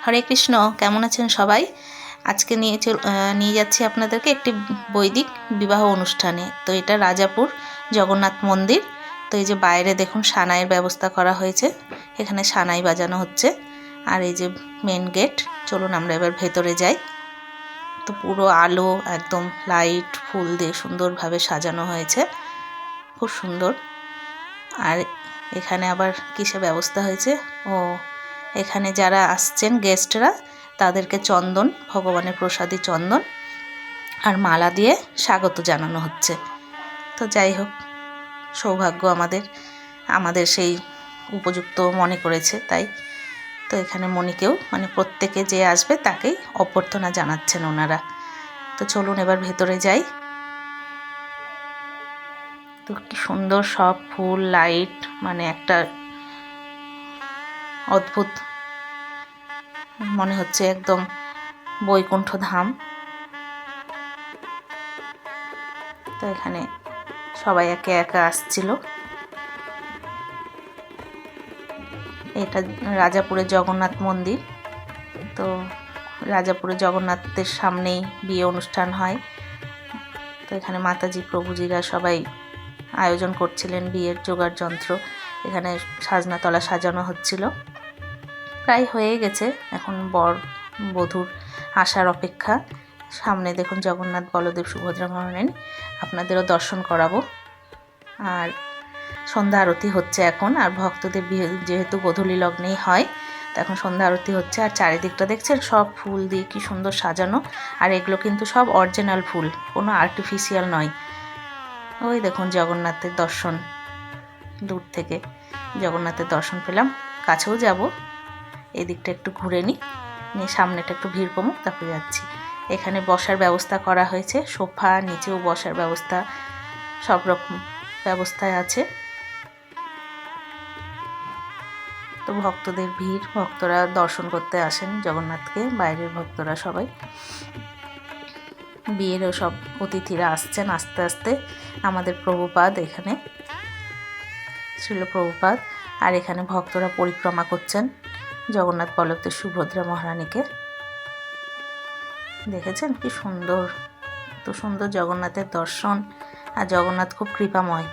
হরে কৃষ্ণ। কেমন আছেন সবাই? আজকে নিয়ে যাচ্ছি আপনাদেরকে একটি বৈদিক বিবাহ অনুষ্ঠানে। তো এটা রাজাপুর জগন্নাথ মন্দির। তো এই যে বাইরে দেখুন সানাইয়ের ব্যবস্থা করা হয়েছে, এখানে সানাই বাজানো হচ্ছে। আর এই যে মেন গেট। চলুন আমরা এবার ভেতরে যাই। তো পুরো আলো, একদম লাইট, ফুল দিয়ে সুন্দরভাবে সাজানো হয়েছে, খুব সুন্দর। আর এখানে আবার কিসে ব্যবস্থা হয়েছে, এখানে যারা আসছেন গেস্টরা তাদেরকে চন্দন, ভগবানের প্রসাদী চন্দন আর মালা দিয়ে স্বাগত জানানো হচ্ছে। তো যাই হোক, সৌভাগ্য আমাদের সেই উপযুক্ত মনে করেছে তাই। তো এখানে মণিকেও প্রত্যেকে যে আসবে তাকেই অভ্যর্থনা জানাচ্ছেন ওনারা। তো চলুন এবার ভেতরে যাই। তো কি সুন্দর সব ফুল, লাইট, একটা অদ্ভুত মনে হচ্ছে, একদম বৈকুণ্ঠ ধাম। তো এখানে সবাই একে একে আসছিল। এটা রাজাপুরের জগন্নাথ মন্দির। তো রাজাপুরের জগন্নাথের সামনেই বিয়ে অনুষ্ঠান হয়। তো এখানে মাতাজি প্রভুজিরা সবাই আয়োজন করছিলেন বিয়ের জোগাড় যন্ত্র। এখানে সাজনাতলা সাজানো হচ্ছিল, প্রায় হয়ে গেছে। এখন বর বধূর আসার অপেক্ষা। সামনে দেখুন জগন্নাথ, বলদেব, সুভদ্রা মহারানী, আপনাদেরও দর্শন করাবো। আর সন্ধ্যা আরতি হচ্ছে এখন। আর ভক্তদের যেহেতু গোধূলি লগ্নেই হয়, তো এখন সন্ধ্যা আরতি হচ্ছে। আর চারিদিকটা দেখছেন সব ফুল দিয়ে কি সুন্দর সাজানো। আর এগুলো কিন্তু সব অরিজিনাল ফুল, কোনো আর্টিফিশিয়াল নয়। ওই দেখুন জগন্নাথের দর্শন, দূর থেকে জগন্নাথের দর্শন পেলাম। কাছেও যাব, এদিকটা একটু ঘুরে নিই, সামনেটা একটু ভিড় কমুক, তারপরে যাচ্ছি। এখানে বসার ব্যবস্থা করা হয়েছে, সোফা, নিচেও বসার ব্যবস্থা, সব রকম ব্যবস্থায় আছে। তো ভক্তদের ভিড়, ভক্তরা দর্শন করতে আসেন জগন্নাথকে, বাইরের ভক্তরা সবাই। বিয়েরও সব অতিথিরা আসছেন আস্তে আস্তে। আমাদের প্রভুপাদ এখানে, ছিল প্রভুপাদ। আর এখানে ভক্তরা পরিক্রমা করছেন জগন্নাথ, বলদেব, সুভদ্রা মহারানীকে। দেখেছেন কি সুন্দর, এত সুন্দর জগন্নাথের দর্শন। আর জগন্নাথ খুব কৃপাময়।